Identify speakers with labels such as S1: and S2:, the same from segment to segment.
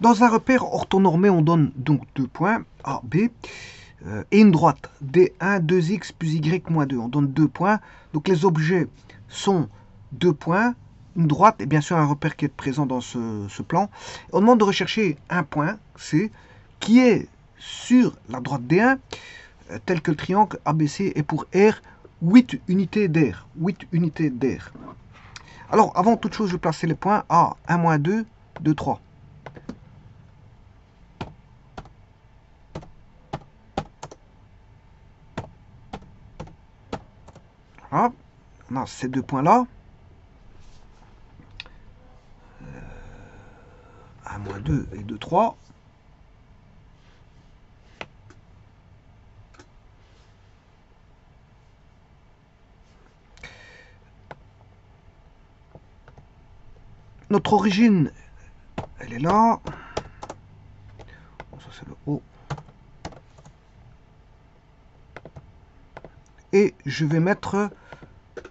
S1: Dans un repère orthonormé, on donne donc 2 points, A, B, et une droite, D1, 2x plus y moins 2. On donne 2 points. Donc les objets sont 2 points, une droite et bien sûr un repère qui est présent dans ce plan. On demande de rechercher un point, C, qui est sur la droite D1, tel que le triangle ABC est pour R 8 unités d'air. 8 unités d'air. Alors, avant toute chose, je vais placer les points A, 1, moins 2, 2, 3. Voilà. On a ces deux points-là. 1, moins 2 et 2, 3. Notre origine, elle est là. Bon, ça, c'est le haut. Et je vais mettre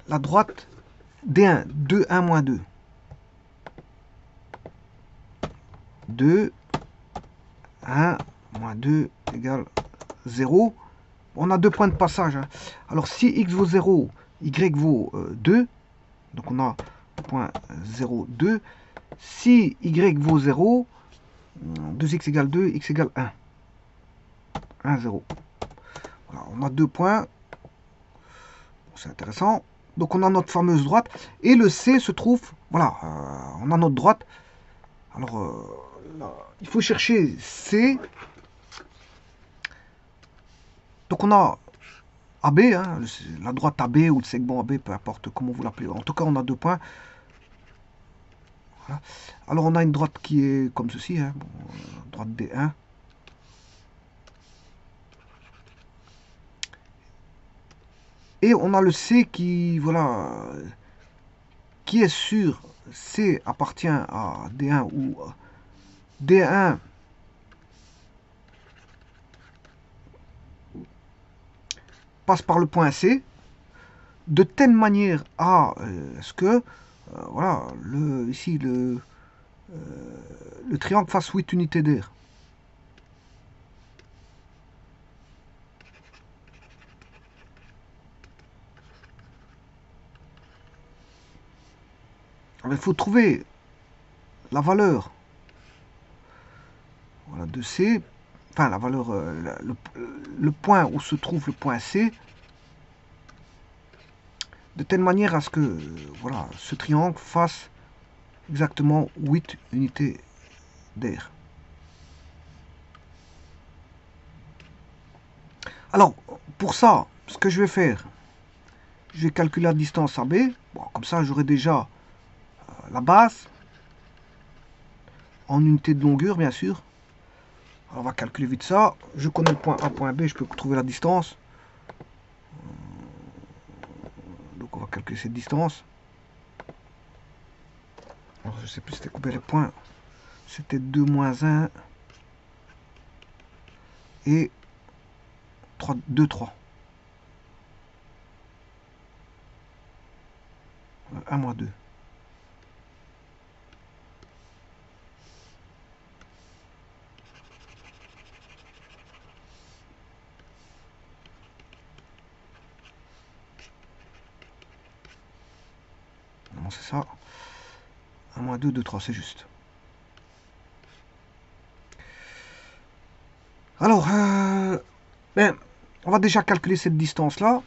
S1: la droite D1, 2, 1, moins 2. 2, 1, moins 2 égale 0. On a deux points de passage. Hein. Alors, si x vaut 0, y vaut 2. Donc, on a point 0, 2. Si y vaut 0, 2x égale 2, x égale 1. 1, 0. Voilà, on a deux points. C'est intéressant. Donc, on a notre fameuse droite. Et le C se trouve, voilà, on a notre droite. Alors, là, il faut chercher C. Donc, on a AB, hein, la droite AB ou le segment AB, peu importe comment vous l'appelez. En tout cas, on a deux points. Voilà. Alors, on a une droite qui est comme ceci, hein, bon, droite D1. Et on a le C qui, voilà, qui est sûr. C appartient à D1 ou D1 passe par le point C de telle manière à ce que voilà, ici le triangle fasse 8 unités d'air. Il faut trouver la valeur, voilà, de C, enfin la valeur, le point où se trouve le point C, de telle manière à ce que voilà, ce triangle fasse exactement 8 unités d'air. Alors, pour ça, ce que je vais faire, je vais calculer la distance AB. Bon, comme ça, j'aurai déjà la base en unité de longueur, bien sûr. Alors, on va calculer vite ça. Je connais le point A, point B, je peux trouver la distance. Donc, on va calculer cette distance. Alors, je ne sais plus c'était combien les points. C'était 2 moins 1 et 3, 2, 3. 1 moins 2. Non, c'est ça. 1 moins 2, 2, 3, c'est juste. Alors, ben, on va déjà calculer cette distance-là.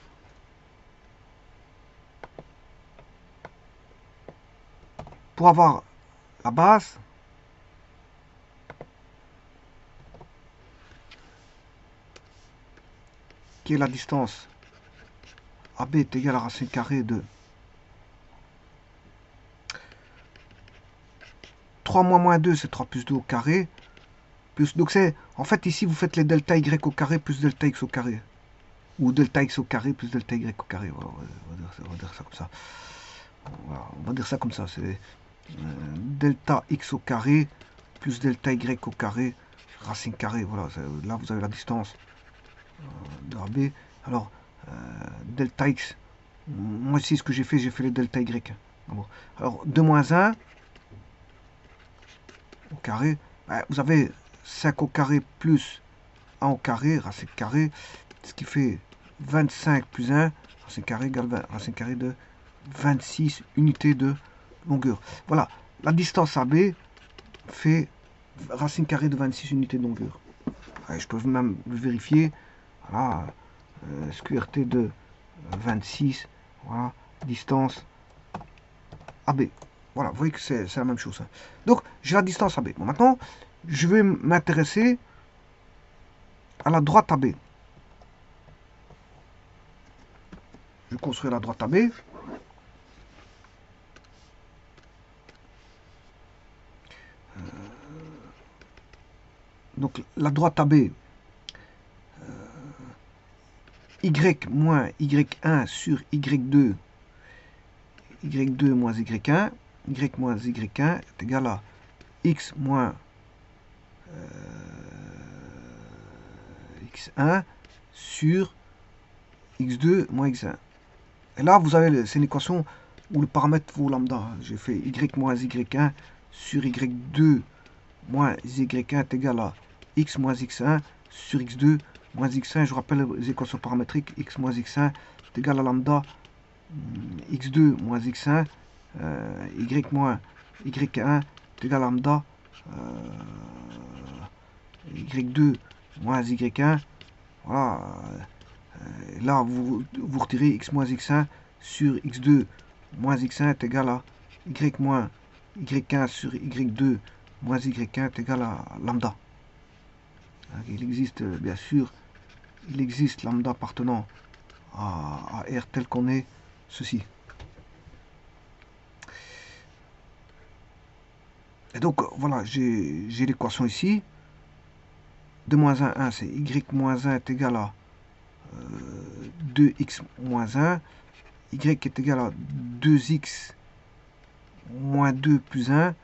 S1: Pour avoir la base. Qui est la distance AB est égale à racine carrée de 3 moins 2, c'est 3 plus 2 au carré. Plus, donc c'est, en fait, ici, vous faites les delta y au carré plus delta x au carré. Ou delta x au carré plus delta y au carré. Voilà, on va dire ça comme ça. Voilà, on va dire ça comme ça. C'est delta x au carré plus delta y au carré racine carrée. Voilà, là, vous avez la distance de AB. Alors, delta x, moi ici, ce que j'ai fait les delta y. Bon. Alors, 2 moins 1 au carré vous avez 5 au carré plus 1 au carré, racine carrée, ce qui fait 25 plus 1, racine carrée égale 20, racine carrée de 26 unités de longueur. Voilà, la distance AB fait racine carrée de 26 unités de longueur. Je peux même le vérifier. Voilà, SQRT de 26, voilà, distance AB. Voilà, vous voyez que c'est la même chose. Hein. Donc, j'ai la distance AB. Bon, maintenant, je vais m'intéresser à la droite AB. Je construis la droite AB. Donc, la droite AB, Y moins Y1 sur Y2, Y2 moins Y1, Y moins Y1 est égal à X moins X1 sur X2 moins X1. Et là, vous avez, c'est une équation où le paramètre vaut lambda. J'ai fait Y moins Y1 sur Y2 moins Y1 est égal à X moins X1 sur X2 moins X1. Je rappelle les équations paramétriques. X moins X1 est égal à lambda X2 moins X1. Y moins Y1 est égal à lambda Y2 moins Y1. Voilà. Là, vous retirez X moins X1 sur X2 moins X1 est égal à Y moins Y1 sur Y2 moins Y1 est égal à lambda. Il existe, bien sûr, il existe lambda appartenant à R tel qu'on est ceci. Et donc, voilà, j'ai l'équation ici. 2 moins 1, 1, c'est Y moins 1 est égal à 2x moins 1. Y est égal à 2x moins 2 plus 1.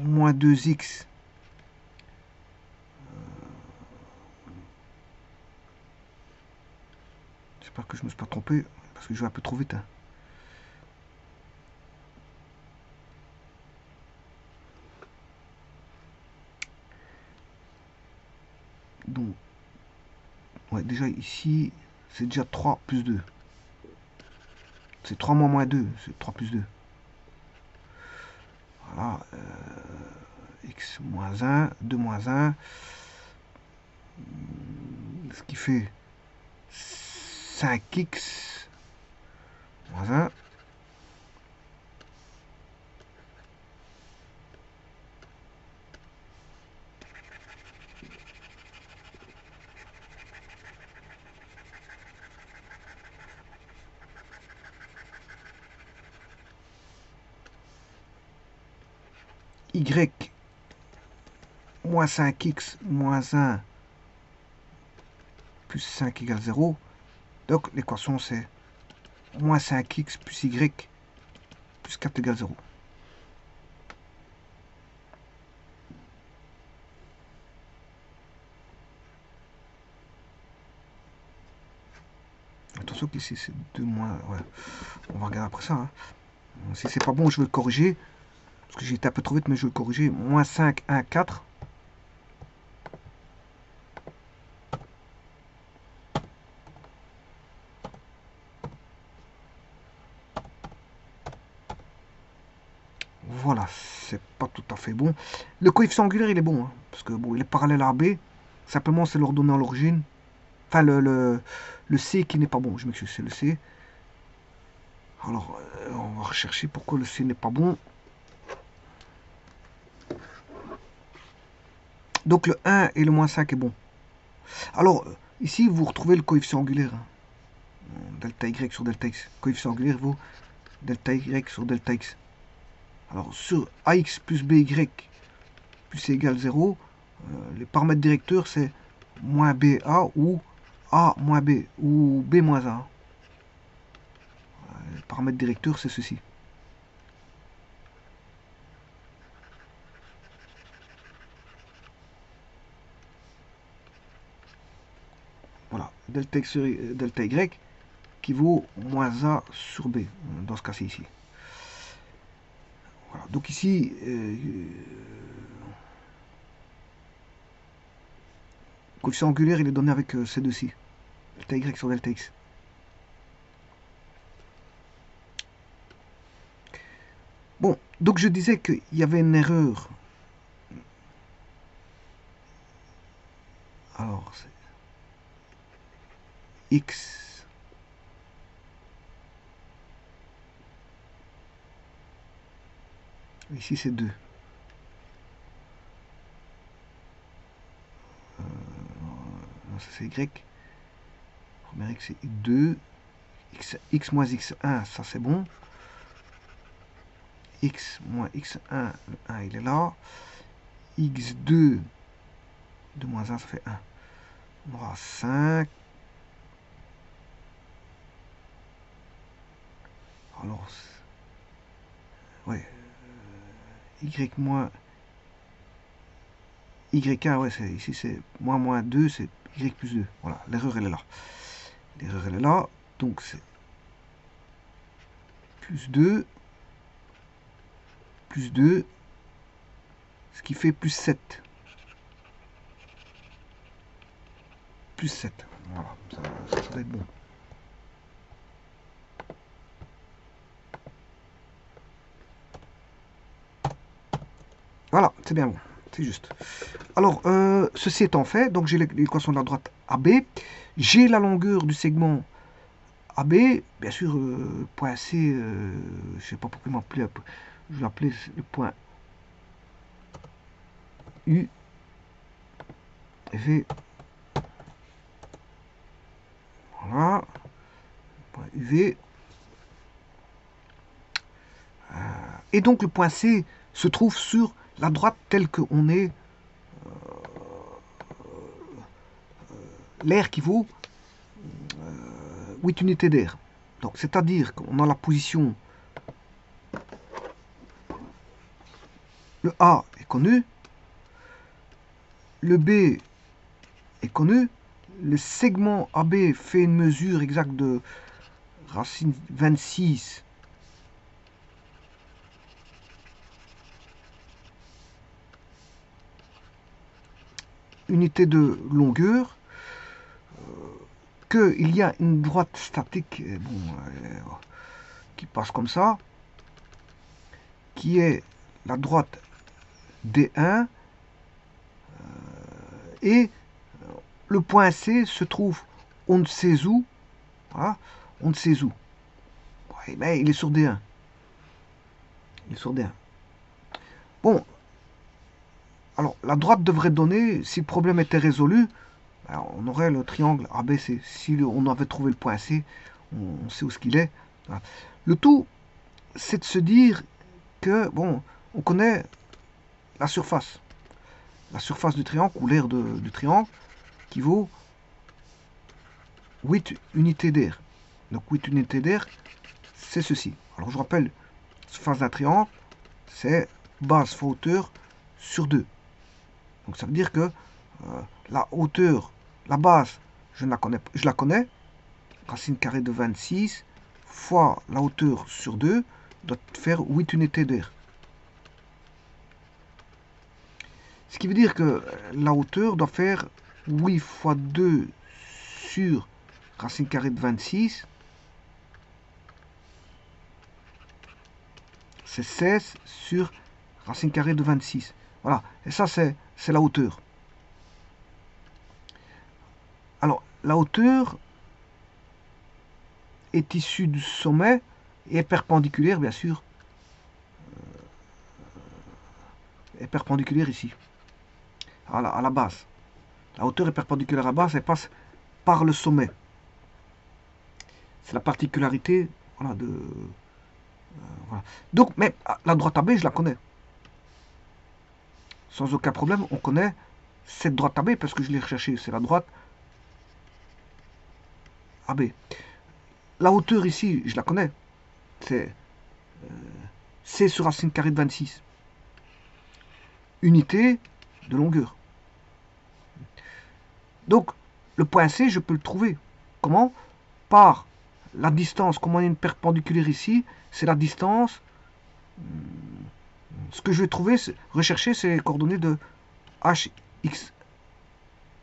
S1: Moins 2x j'espère que je ne me suis pas trompé parce que je vais un peu trop vite. Hein. Donc, ouais, déjà ici, c'est déjà 3 plus 2. C'est 3 moins 2, c'est 3 plus 2. Voilà. X moins 1, 2 moins 1. Ce qui fait 5x moins 1. Y moins 5x moins 1 plus 5 égale 0. Donc l'équation c'est moins 5x plus y plus 4 égale 0. Attention qu'ici c'est 2 moins... Ouais. On va regarder après ça. Hein. Si c'est pas bon, je vais le corriger. Parce que j'ai été un peu trop vite, mais je vais le corriger. Moins 5, 1, 4. Voilà, c'est pas tout à fait bon. Le coefficient angulaire, il est bon. Hein, parce que bon, il est parallèle à B. Simplement, c'est l'ordonnée à l'origine. Enfin, le C qui n'est pas bon. Je m'excuse, c'est le C. Alors, on va rechercher pourquoi le C n'est pas bon. Donc, le 1 et le moins 5 est bon. Alors, ici, vous retrouvez le coefficient angulaire. Hein. Delta Y sur delta X. Coefficient angulaire vaut delta Y sur delta X. Alors, sur AX plus BY plus C égale 0, les paramètres directeurs, c'est moins BA ou A moins B ou B moins A. Le paramètre directeur, c'est ceci. Voilà, delta X sur delta Y qui vaut moins A sur B, dans ce cas-ci ici. Voilà. Donc ici, Coefficient angulaire, il est donné avec ces deux-ci. Delta Y sur delta X. Bon, donc je disais qu'il y avait une erreur. Alors, c'est X. Ici, c'est 2. Non, ça c'est Y. Premier X, c'est 2. X moins X1, ça c'est bon. X moins X1, le 1 il est là. X2, 2 moins 1, ça fait 1. On aura 5. Alors, ouais. Y moins Y1, ouais, ici c'est moins 2, c'est Y plus 2. Voilà, l'erreur elle est là. L'erreur elle est là, donc c'est plus 2, ce qui fait plus 7. Plus 7. Voilà, ça va être bon. Voilà, c'est bien bon. C'est juste. Alors, ceci étant fait, donc j'ai l'équation de la droite AB. J'ai la longueur du segment AB. Bien sûr, point C, je ne sais pas pourquoi m'appeler. Je vais l'appeler le point U. V. Voilà. Point UV. Et donc le point C se trouve sur la droite telle qu'on est l'air qui vaut 8 unités d'air. Donc c'est-à-dire qu'on a la position, le A est connu, le B est connu, le segment AB fait une mesure exacte de racine 26 unités de longueur, qu'il y a une droite statique qui passe comme ça, qui est la droite D1, et le point C se trouve on ne sait où, voilà, on ne sait où. Mais il est sur D1. Il est sur D1. Bon, alors la droite devrait donner, si le problème était résolu, ben, on aurait le triangle ABC. Si on avait trouvé le point C, on sait où ce qu'il est. Voilà. Le tout, c'est de se dire que, bon, on connaît la surface. La surface du triangle, ou l'aire du triangle, qui vaut 8 unités d'air. Donc 8 unités d'air, c'est ceci. Alors je rappelle, surface d'un triangle, c'est base fois hauteur sur 2. Donc ça veut dire que la hauteur, la base, je la connais. Racine carrée de 26 fois la hauteur sur 2 doit faire 8 unités d'air. Ce qui veut dire que la hauteur doit faire 8 fois 2 sur racine carrée de 26. C'est 16 sur racine carrée de 26. Voilà, et ça c'est la hauteur. Alors, la hauteur est issue du sommet et est perpendiculaire, bien sûr, est perpendiculaire ici, à la base. La hauteur est perpendiculaire à la base, elle passe par le sommet. C'est la particularité, voilà, voilà. Donc, mais la droite AB, je la connais. Sans aucun problème, on connaît cette droite AB parce que je l'ai recherchée. C'est la droite AB. La hauteur ici, je la connais. C'est C sur racine carrée de 26. Unité de longueur. Donc, le point C, je peux le trouver. Comment? Par la distance, comme on a une perpendiculaire ici, c'est la distance. Ce que je vais trouver, rechercher, c'est les coordonnées de HX.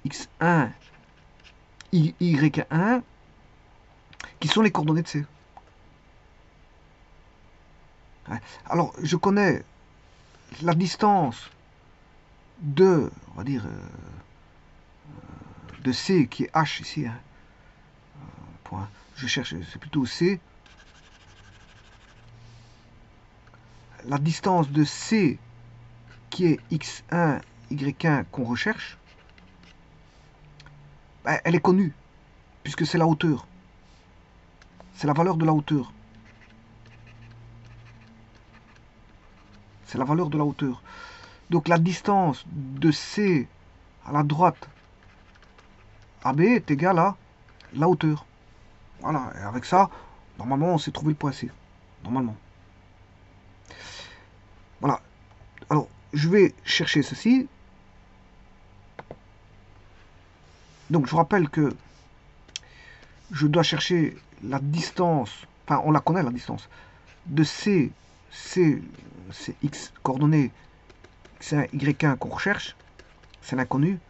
S1: x1, y1, qui sont les coordonnées de C. Ouais. Alors, je connais la distance de, on va dire, de C, qui est H ici, hein. Point. Je cherche, c'est plutôt C. La distance de C, qui est x1, y1 qu'on recherche, ben, elle est connue, puisque c'est la hauteur. C'est la valeur de la hauteur. C'est la valeur de la hauteur. Donc la distance de C à la droite AB est égale à la hauteur. Voilà, et avec ça, normalement, on sait trouver le point C. Normalement. Voilà. Alors, je vais chercher ceci. Donc, je vous rappelle que je dois chercher la distance, enfin, on la connaît, la distance, de C, c'est X, coordonnées X1, Y1 qu'on recherche, c'est l'inconnu.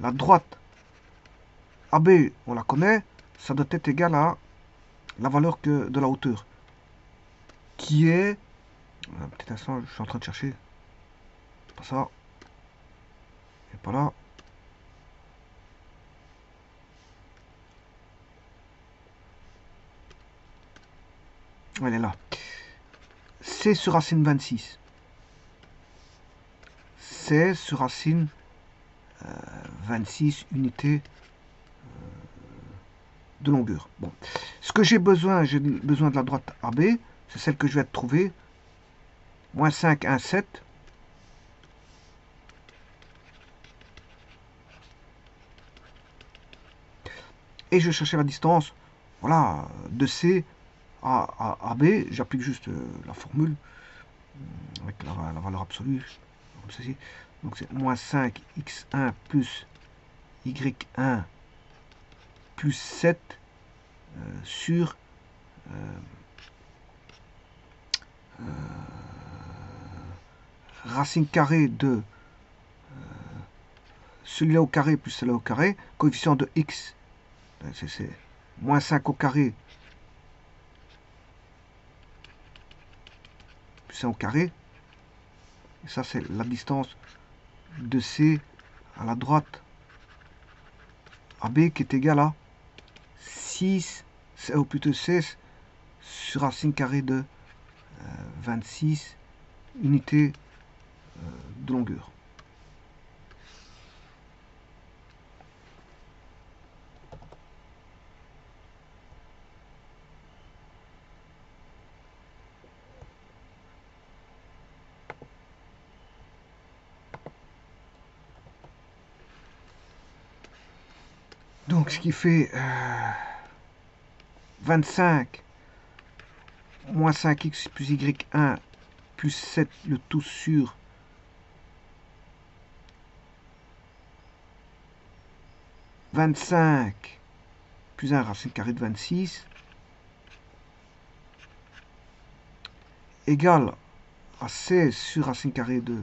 S1: La droite AB, on la connaît, ça doit être égal à la valeur de la hauteur, qui est, un petit instant, je suis en train de chercher, pas ça, et pas là, elle est là, C sur racine 26, C sur racine 26 unités de longueur. Bon. Ce que j'ai besoin de la droite AB, c'est celle que je vais trouver, moins 5, 1, 7, et je vais chercher la distance, voilà, de C à B, j'applique juste la formule, avec la valeur absolue, comme ceci. Donc c'est moins 5 x1 plus y1 plus 7 sur racine carrée de celui-là au carré plus celui-là au carré, coefficient de x, c'est moins 5 au carré plus 1 au carré, et ça c'est la distance de C à la droite AB qui est égale à 6, ou plutôt 16 sur racine carrée de 26 unités de longueur. Donc ce qui fait 25 moins 5x plus y1 plus 7 le tout sur 25 plus 1 racine carrée de 26 égale à 16 sur racine carrée de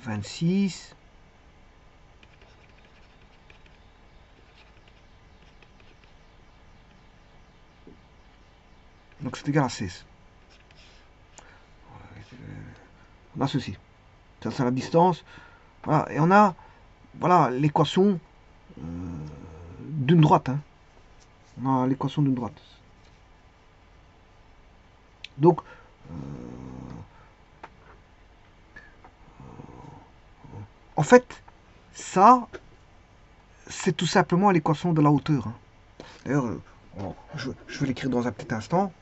S1: 26 donc c'est égal à 16. On a ceci. Ça c'est la distance. Voilà. Et on a voilà l'équation d'une droite. Hein. On a l'équation d'une droite. Donc en fait, ça, c'est tout simplement l'équation de la hauteur. Hein. D'ailleurs, je vais l'écrire dans un petit instant.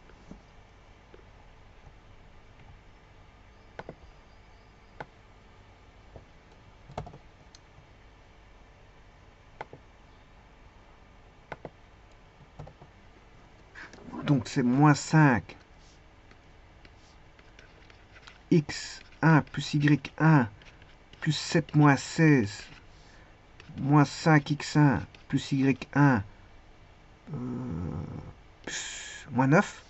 S1: Donc c'est moins 5 x1 plus y1 plus 7 moins 16 moins 5x1 plus y1 plus moins 9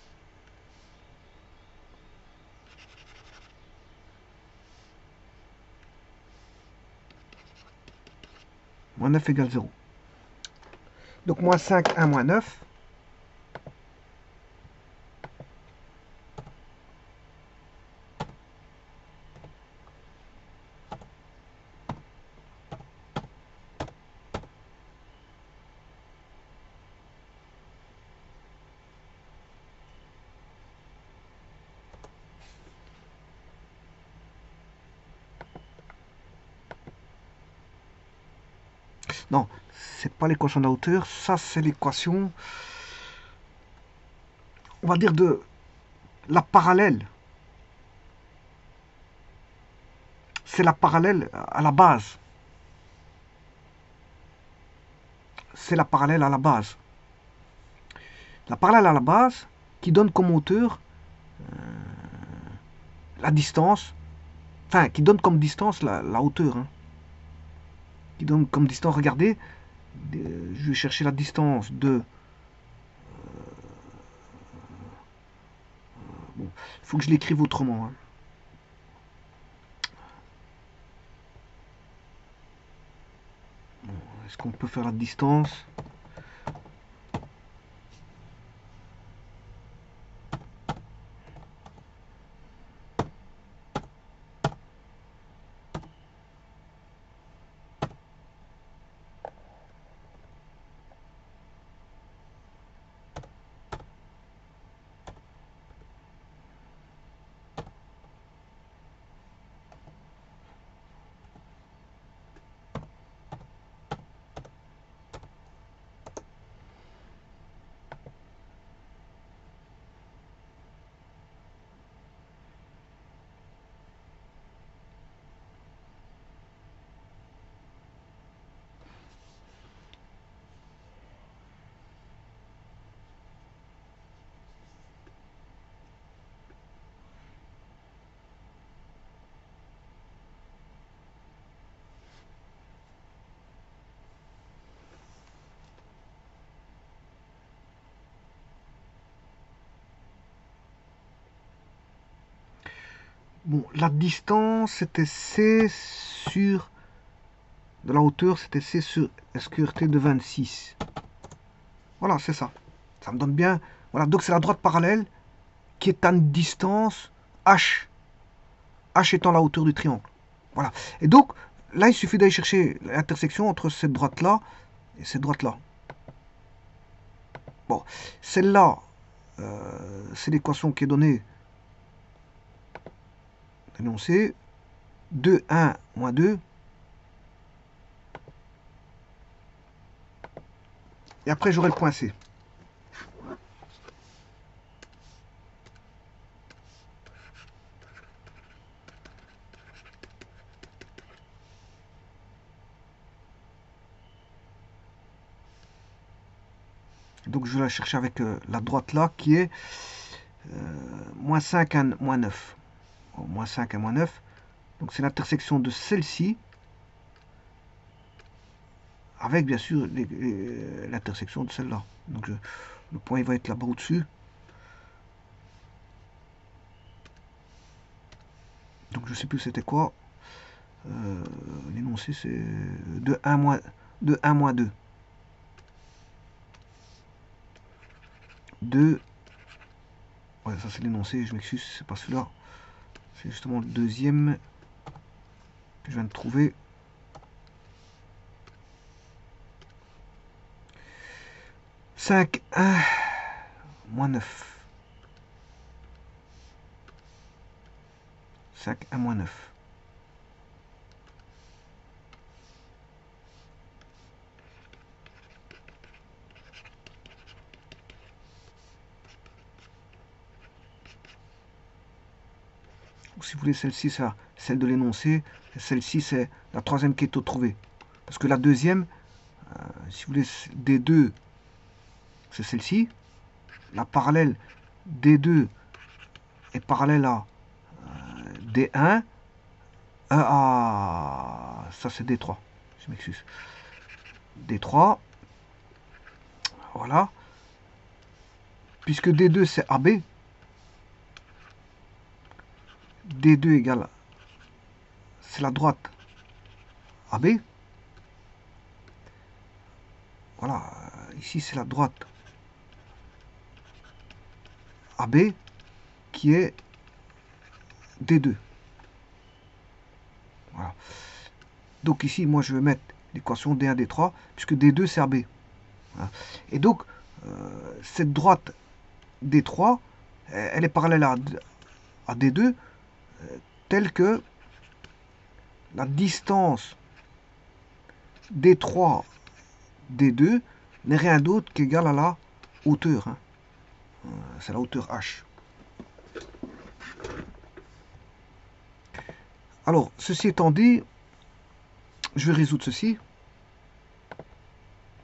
S1: Moins 9 égale 0. Donc moins 5, 1, moins 9. Non, c'est pas l'équation de la hauteur, ça c'est l'équation, on va dire, de la parallèle. C'est la parallèle à la base. C'est la parallèle à la base. La parallèle à la base qui donne comme hauteur la distance, enfin qui donne comme distance la hauteur. Hein. Qui donne comme distance, regardez, je vais chercher la distance de... Bon, il faut que je l'écrive autrement. Hein. Bon, est-ce qu'on peut faire la distance? Bon, la distance, c'était C sur... De la hauteur, c'était C sur SQRT de 26. Voilà, c'est ça. Ça me donne bien... Voilà, donc c'est la droite parallèle qui est à une distance H. H étant la hauteur du triangle. Voilà. Et donc, là, il suffit d'aller chercher l'intersection entre cette droite-là et cette droite-là. Bon, celle-là, c'est l'équation qui est donnée, énoncée, 2, 1, moins 2. Et après, j'aurai le point C. Donc, je vais la chercher avec la droite là, qui est moins 5, 1, moins 9. Bon, moins 5, 1, moins 9. Donc, c'est l'intersection de celle-ci, avec, bien sûr, l'intersection de celle-là. Donc, le point, il va être là-bas au-dessus. Donc, je sais plus c'était quoi. L'énoncé, c'est de 1 moins 2. 2. Ouais, ça c'est l'énoncé, je m'excuse, c'est pas celui-là. C'est justement le deuxième que je viens de trouver. « 5, 1, moins 9. 5, 1, moins 9. Si vous voulez, celle-ci, c'est celle de l'énoncé. Celle-ci, c'est la troisième qui est trouvée. Parce que la deuxième, si vous voulez, D2, c'est celle-ci. La parallèle D2 est parallèle à D1. Ça c'est D3. Je m'excuse. D3. Voilà. Puisque D2 c'est AB. D2 égale, c'est la droite AB. voilà, ici c'est la droite AB qui est D2. Voilà. Donc ici, moi je vais mettre l'équation D1, D3, puisque D2 c'est AB. Voilà. Et donc, cette droite D3, elle est parallèle à D2, telle que la distance D3, D2 n'est rien d'autre qu'égale à la hauteur. Hein. C'est la hauteur H. Alors, ceci étant dit, je vais résoudre ceci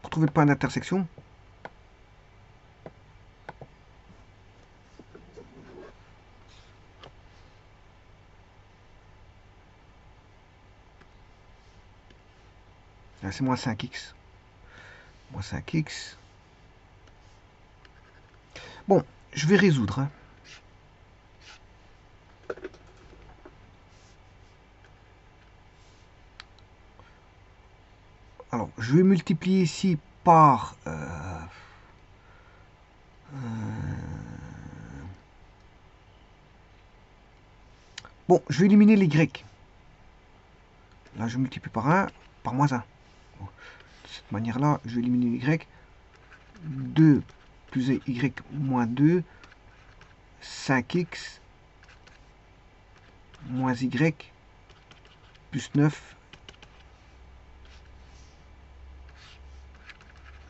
S1: pour trouver le point d'intersection. C'est moins 5x. Moins 5x. Bon, je vais résoudre. Hein. Alors, je vais multiplier ici par... bon, je vais éliminer les y. Là, je multiplie par 1, par moins 1. Bon, de cette manière-là, je vais éliminer les y. 2 plus y moins 2, 5x moins y plus 9,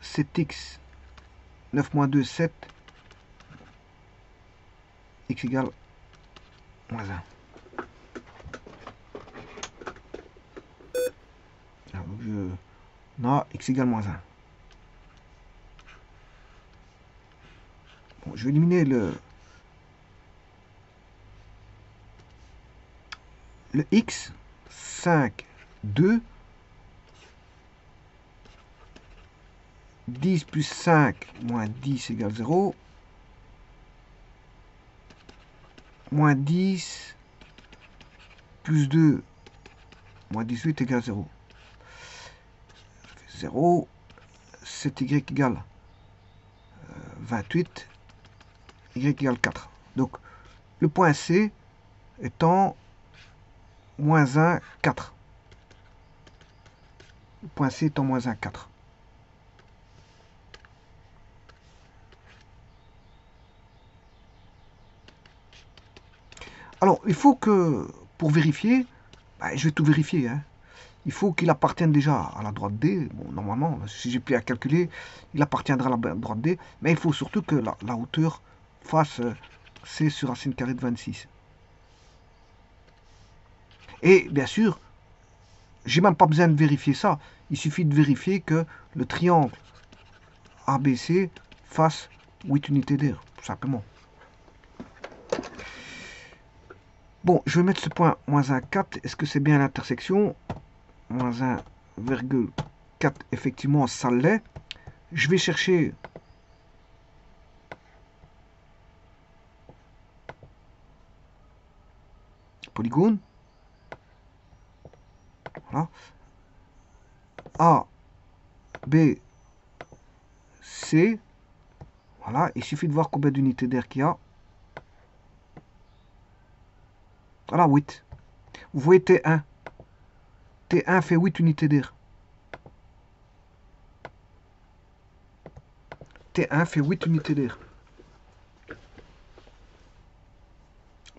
S1: 7x, 9 moins 2, 7, x égale moins 1. Alors, non, x égale moins 1. Bon, je vais éliminer le x, 5, 2, 10 plus 5 moins 10 égale 0, moins 10 plus 2 moins 18 égale 0. 0, 7y égale 28, y égale 4. Donc, le point C étant moins 1, 4. Le point C étant moins 1, 4. Alors, il faut que, pour vérifier, ben, je vais tout vérifier, hein. Il faut qu'il appartienne déjà à la droite D. Bon, normalement, si j'ai plus à calculer, il appartiendra à la droite D. Mais il faut surtout que la hauteur fasse C sur racine carrée de 26. Et bien sûr, j'ai même pas besoin de vérifier ça. Il suffit de vérifier que le triangle ABC fasse 8 unités d'air, tout simplement. Bon, je vais mettre ce point moins 1, 4. Est-ce que c'est bien l'intersection? Moins 1,4, effectivement, ça l'est. Je vais chercher polygone. Voilà. A, B, C. Voilà, il suffit de voir combien d'unités d'air qu'il y a. Voilà, 8. Vous voyez T1. T1 fait 8 unités d'air. T1 fait 8 unités d'air.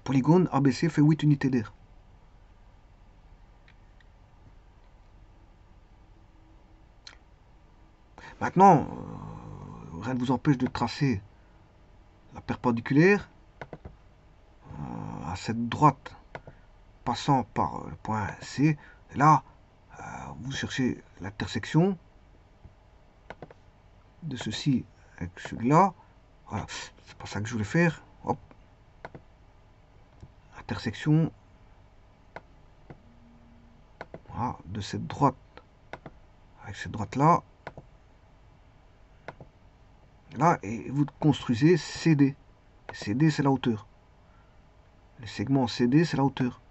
S1: Polygone ABC fait 8 unités d'air. Maintenant, rien ne vous empêche de tracer la perpendiculaire à cette droite passant par le point C. Et là, vous cherchez l'intersection de ceci avec celui-là. Voilà, c'est pas ça que je voulais faire. Hop. Intersection, voilà, de cette droite avec cette droite-là. Là, et vous construisez CD. CD, c'est la hauteur. Le segment CD, c'est la hauteur.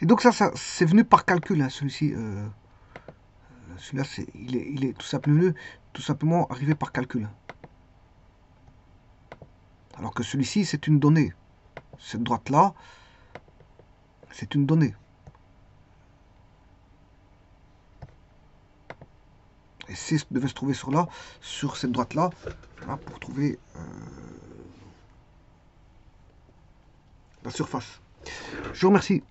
S1: Et donc ça c'est venu par calcul, hein, celui-ci. Celui-là, il est tout simplement arrivé par calcul. Alors que celui-ci, c'est une donnée. Cette droite-là, c'est une donnée. Et 6 devait se trouver sur cette droite-là, voilà, pour trouver la surface. Je vous remercie.